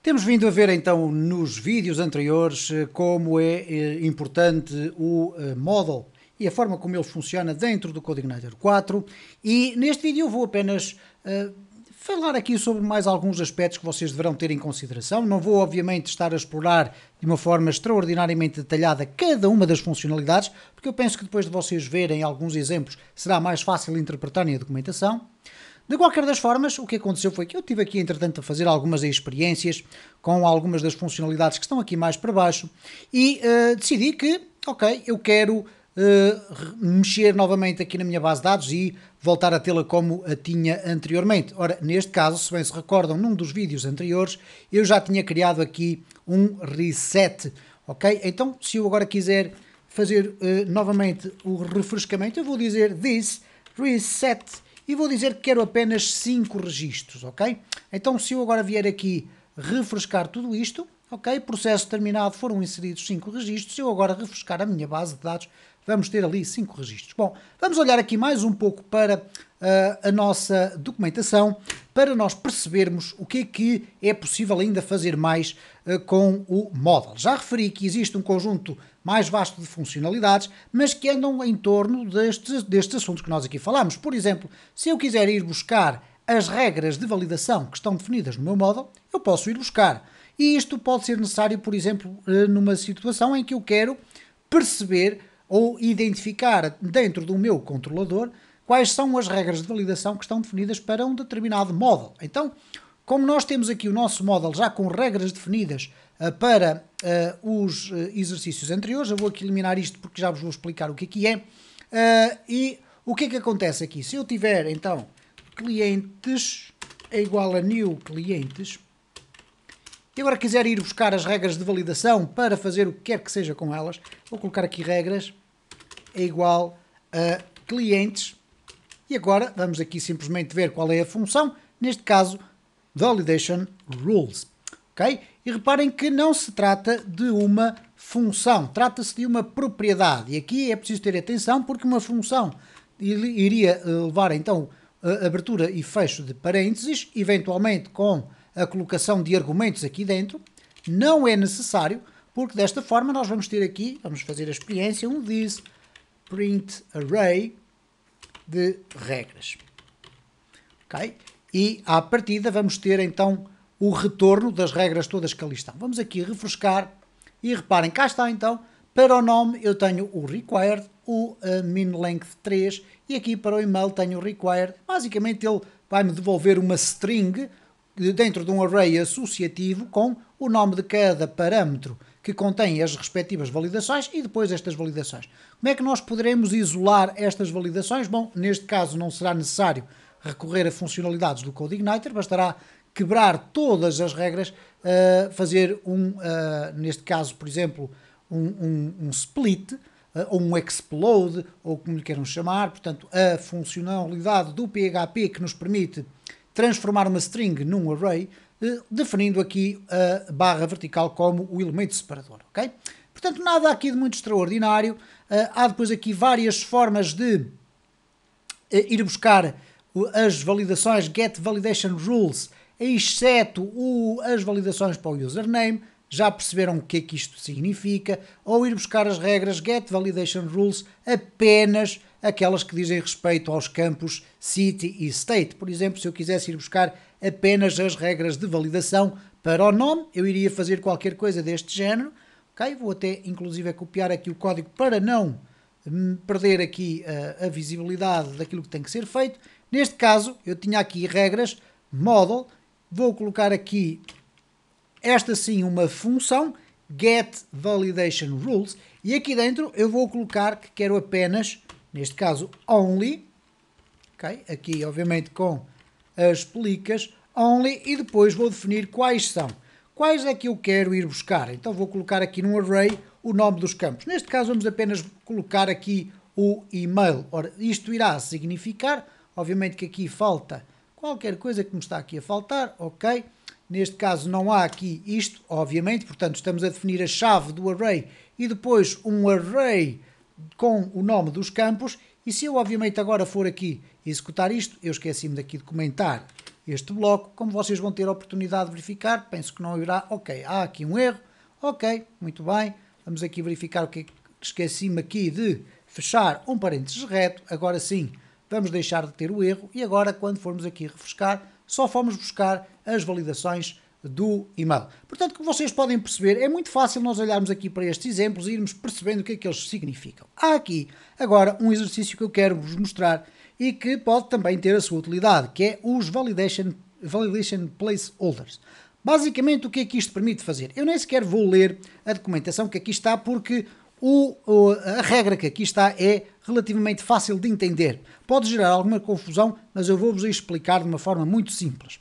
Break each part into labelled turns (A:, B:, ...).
A: Temos vindo a ver então nos vídeos anteriores como é importante o model e a forma como ele funciona dentro do CodeIgniter 4 e neste vídeo vou apenas falar aqui sobre mais alguns aspectos que vocês deverão ter em consideração. Não vou obviamente estar a explorar de uma forma extraordinariamente detalhada cada uma das funcionalidades, porque eu penso que depois de vocês verem alguns exemplos será mais fácil interpretarem a documentação. De qualquer das formas, o que aconteceu foi que eu tive aqui, entretanto, a fazer algumas experiências com algumas das funcionalidades que estão aqui mais para baixo e decidi que, ok, eu quero mexer novamente aqui na minha base de dados e voltar a tê-la como a tinha anteriormente. Ora, neste caso, se bem se recordam, num dos vídeos anteriores, eu já tinha criado aqui um reset, ok? Então, se eu agora quiser fazer novamente o refrescamento, eu vou dizer this reset e vou dizer que quero apenas 5 registros, ok? Então, se eu agora vier aqui refrescar tudo isto, ok? Processo terminado, foram inseridos 5 registros. Se eu agora refrescar a minha base de dados, vamos ter ali 5 registros. Bom, vamos olhar aqui mais um pouco para a nossa documentação, para nós percebermos o que é possível ainda fazer mais com o model. Já referi que existe um conjunto mais vasto de funcionalidades, mas que andam em torno destes assuntos que nós aqui falamos. Por exemplo, se eu quiser ir buscar as regras de validação que estão definidas no meu model, eu posso ir buscar. E isto pode ser necessário, por exemplo, numa situação em que eu quero perceber ou identificar dentro do meu controlador quais são as regras de validação que estão definidas para um determinado model. Então, como nós temos aqui o nosso model já com regras definidas para os exercícios anteriores, eu vou aqui eliminar isto porque já vos vou explicar o que é. E o que é que acontece aqui? Se eu tiver, então, clientes é igual a new clientes, e agora quiser ir buscar as regras de validação para fazer o que quer que seja com elas, vou colocar aqui regras é igual a clientes, e agora vamos aqui simplesmente ver qual é a função, neste caso, validation rules, ok? E reparem que não se trata de uma função, trata-se de uma propriedade, e aqui é preciso ter atenção porque uma função iria levar então a abertura e fecho de parênteses, eventualmente com a colocação de argumentos aqui dentro, não é necessário, porque desta forma nós vamos ter aqui, vamos fazer a experiência, um this print array de regras. Ok? E à partida vamos ter então o retorno das regras todas que ali estão. Vamos aqui refrescar e reparem, cá está então, para o nome eu tenho o required, o min length 3 e aqui para o email tenho o required. Basicamente ele vai-me devolver uma string dentro de um array associativo com o nome de cada parâmetro que contém as respectivas validações e depois estas validações. Como é que nós poderemos isolar estas validações? Bom, neste caso não será necessário recorrer a funcionalidades do CodeIgniter, bastará quebrar todas as regras, fazer neste caso, por exemplo, um split, ou um explode, ou como lhe queiram chamar, portanto, a funcionalidade do PHP que nos permite transformar uma string num array, definindo aqui a barra vertical como o elemento separador, ok? Portanto, nada aqui de muito extraordinário. Há depois aqui várias formas de ir buscar as validações get validation rules, exceto as validações para o username. Já perceberam o que é que isto significa? Ou ir buscar as regras get validation rules apenas aquelas que dizem respeito aos campos city e state. Por exemplo, se eu quisesse ir buscar apenas as regras de validação para o nome, eu iria fazer qualquer coisa deste género. Okay? Vou até inclusive copiar aqui o código para não perder aqui a visibilidade daquilo que tem que ser feito. Neste caso, eu tinha aqui regras model, vou colocar aqui esta sim uma função get validation rules e aqui dentro eu vou colocar que quero apenas, neste caso only, okay? Aqui obviamente com as plicas only e depois vou definir quais são. Quais é que eu quero ir buscar? Então vou colocar aqui num array o nome dos campos. Neste caso vamos apenas colocar aqui o e-mail. Ora, isto irá significar, obviamente que aqui falta qualquer coisa que me está aqui a faltar, ok? Neste caso não há aqui isto, obviamente, portanto estamos a definir a chave do array e depois um array com o nome dos campos. E se eu obviamente agora for aqui executar isto, eu esqueci-me daqui de comentar este bloco. Como vocês vão ter a oportunidade de verificar, penso que não irá. Ok, há aqui um erro. Ok, muito bem. Vamos aqui verificar o que é que esqueci-me aqui de fechar um parênteses reto. Agora sim, vamos deixar de ter o erro. E agora, quando formos aqui refrescar, só fomos buscar as validações do e-mail. Portanto, como vocês podem perceber, é muito fácil nós olharmos aqui para estes exemplos e irmos percebendo o que é que eles significam. Há aqui, agora, um exercício que eu quero vos mostrar e que pode também ter a sua utilidade, que é os Validation Placeholders. Basicamente, o que é que isto permite fazer? Eu nem sequer vou ler a documentação que aqui está, porque a regra que aqui está é relativamente fácil de entender. Pode gerar alguma confusão, mas eu vou-vos explicar de uma forma muito simples.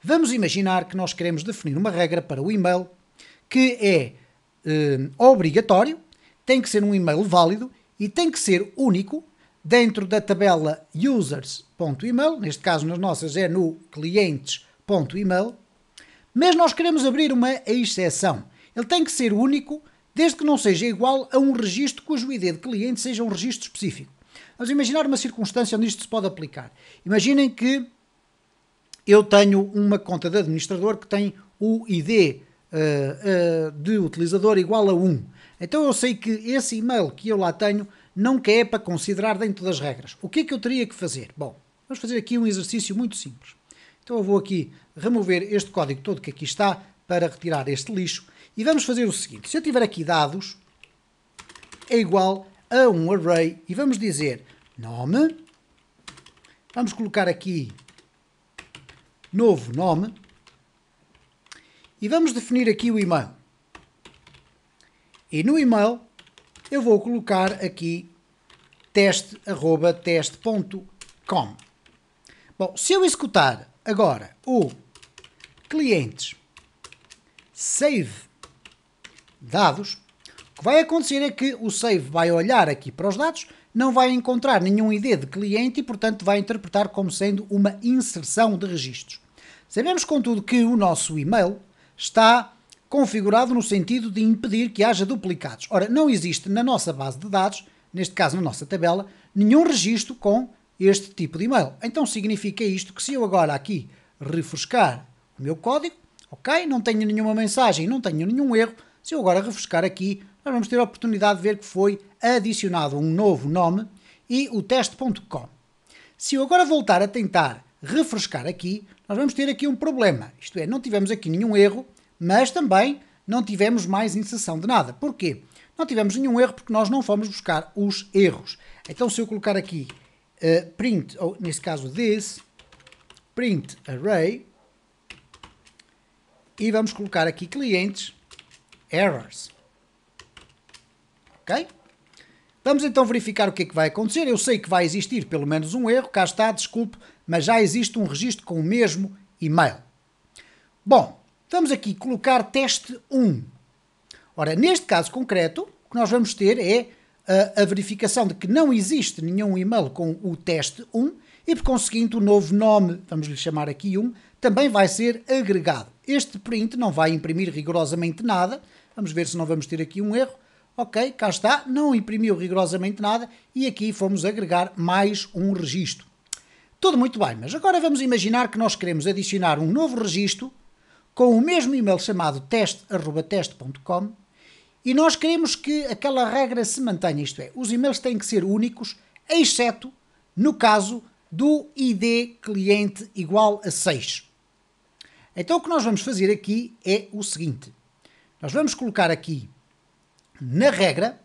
A: Vamos imaginar que nós queremos definir uma regra para o e-mail que é obrigatório, tem que ser um e-mail válido e tem que ser único dentro da tabela users.email, neste caso nas nossas é no clientes.email, mas nós queremos abrir uma exceção. Ele tem que ser único desde que não seja igual a um registro cujo ID de cliente seja um registro específico. Vamos imaginar uma circunstância onde isto se pode aplicar. Imaginem que eu tenho uma conta de administrador que tem o ID de utilizador igual a 1. Então eu sei que esse e-mail que eu lá tenho não é para considerar dentro das regras. O que é que eu teria que fazer? Bom, vamos fazer aqui um exercício muito simples. Então eu vou aqui remover este código todo que aqui está para retirar este lixo e vamos fazer o seguinte. Se eu tiver aqui dados é igual a um array e vamos dizer nome, vamos colocar aqui novo nome e vamos definir aqui o e-mail. E no e-mail eu vou colocar aqui teste@teste.com. Bom, se eu executar agora o clientes save dados, o que vai acontecer é que o save vai olhar aqui para os dados, não vai encontrar nenhum ID de cliente e, portanto, vai interpretar como sendo uma inserção de registros. Sabemos, contudo, que o nosso e-mail está configurado no sentido de impedir que haja duplicados. Ora, não existe na nossa base de dados, neste caso na nossa tabela, nenhum registro com este tipo de e-mail. Então significa isto que se eu agora aqui refrescar o meu código, ok, não tenho nenhuma mensagem, não tenho nenhum erro, se eu agora refrescar aqui, nós vamos ter a oportunidade de ver que foi adicionado um novo nome e o teste.com. Se eu agora voltar a tentar refrescar aqui, nós vamos ter aqui um problema. Isto é, não tivemos aqui nenhum erro, mas também não tivemos mais inserção de nada. Porquê? Não tivemos nenhum erro porque nós não fomos buscar os erros. Então se eu colocar aqui print, ou nesse caso this, print array, e vamos colocar aqui clientes, errors. Ok? Vamos então verificar o que é que vai acontecer. Eu sei que vai existir pelo menos um erro, cá está, desculpe, mas já existe um registro com o mesmo e-mail. Bom, vamos aqui colocar teste 1. Ora, neste caso concreto, o que nós vamos ter é a verificação de que não existe nenhum e-mail com o teste 1 e, por conseguinte, o novo nome, vamos lhe chamar aqui 1, também vai ser agregado. Este print não vai imprimir rigorosamente nada. Vamos ver se não vamos ter aqui um erro. Ok, cá está, não imprimiu rigorosamente nada e aqui fomos agregar mais um registro. Tudo muito bem, mas agora vamos imaginar que nós queremos adicionar um novo registro com o mesmo e-mail chamado teste@teste.com e nós queremos que aquela regra se mantenha, isto é, os e-mails têm que ser únicos, exceto no caso do ID cliente igual a 6. Então o que nós vamos fazer aqui é o seguinte, nós vamos colocar aqui na regra,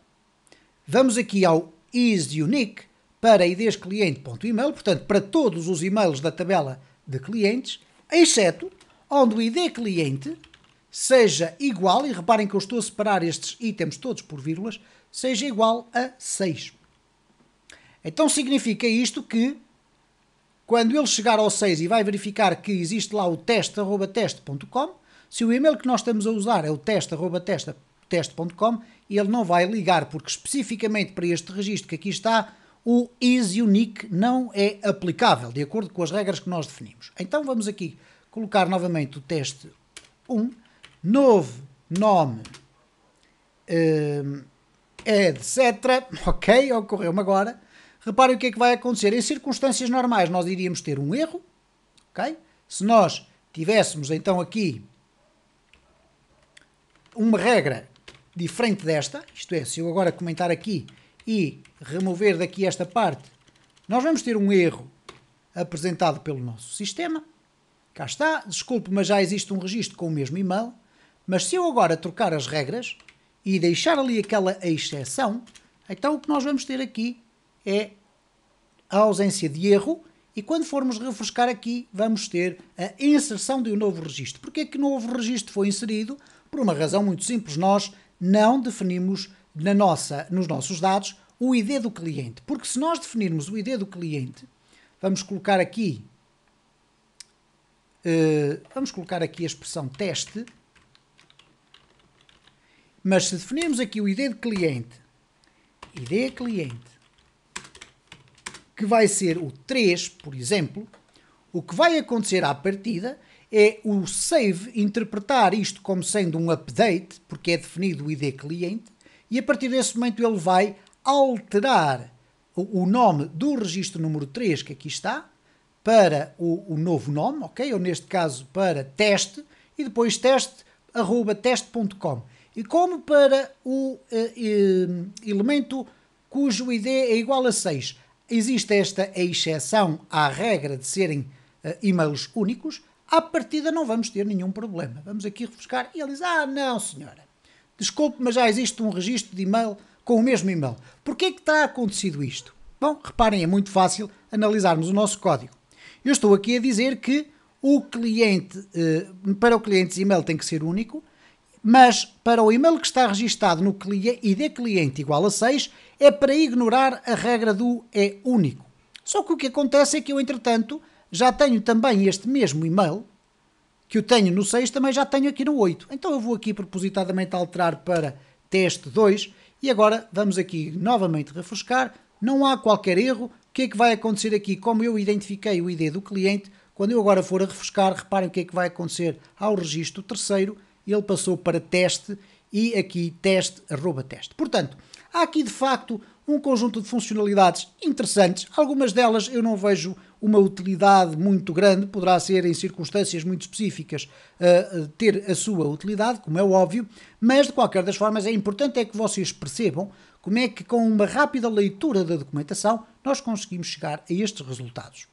A: vamos aqui ao isUnique para idscliente.email, portanto para todos os e-mails da tabela de clientes, exceto onde o ID cliente seja igual, e reparem que eu estou a separar estes itens todos por vírgulas, seja igual a 6. Então significa isto que quando ele chegar ao 6 e vai verificar que existe lá o teste@teste.com, se o e-mail que nós estamos a usar é o teste@teste.com, ele não vai ligar, porque especificamente para este registro que aqui está, o isUnique não é aplicável, de acordo com as regras que nós definimos. Então vamos aqui colocar novamente o teste 1, novo nome, etc. Ok, ocorreu-me agora. Reparem o que é que vai acontecer. Em circunstâncias normais nós iríamos ter um erro, ok? se nós tivéssemos então aqui uma regra diferente desta, isto é, se eu agora comentar aqui e remover daqui esta parte, nós vamos ter um erro apresentado pelo nosso sistema. Cá está, desculpe, mas já existe um registro com o mesmo e-mail. Mas se eu agora trocar as regras e deixar ali aquela exceção, então o que nós vamos ter aqui é a ausência de erro e quando formos refrescar aqui vamos ter a inserção de um novo registro. Porquê que o novo registro foi inserido? Por uma razão muito simples, nós não definimos nos nossos dados o ID do cliente. Porque se nós definirmos o ID do cliente, vamos colocar aqui a expressão teste, mas se definirmos aqui o ID de cliente, que vai ser o 3, por exemplo, o que vai acontecer à partida é o save interpretar isto como sendo um update, porque é definido o ID cliente, e a partir desse momento ele vai alterar o nome do registro número 3, que aqui está, para o novo nome, ok? Ou neste caso para teste, e depois teste@teste.com. E como para o elemento cujo ID é igual a 6, existe esta exceção à regra de serem e-mails únicos, à partida não vamos ter nenhum problema. Vamos aqui refrescar e ele diz, não senhora, desculpe, mas já existe um registro de e-mail com o mesmo e-mail. Porquê que está acontecido isto? Bom, reparem, é muito fácil analisarmos o nosso código. Eu estou aqui a dizer que o cliente, para o cliente e-mail tem que ser único, mas para o e-mail que está registado no ID cliente igual a 6 é para ignorar a regra do é único. Só que o que acontece é que eu, entretanto, já tenho também este mesmo e-mail, que eu tenho no 6, também já tenho aqui no 8. Então eu vou aqui propositadamente alterar para teste 2 e agora vamos aqui novamente refrescar. Não há qualquer erro. O que é que vai acontecer aqui? Como eu identifiquei o ID do cliente, quando eu agora for a refrescar, reparem o que é que vai acontecer ao registro terceiro. Ele passou para teste e aqui teste@teste. Portanto, há aqui de facto um conjunto de funcionalidades interessantes. Algumas delas eu não vejo uma utilidade muito grande, poderá ser em circunstâncias muito específicas ter a sua utilidade, como é óbvio, mas de qualquer das formas é importante que vocês percebam como é que com uma rápida leitura da documentação nós conseguimos chegar a estes resultados.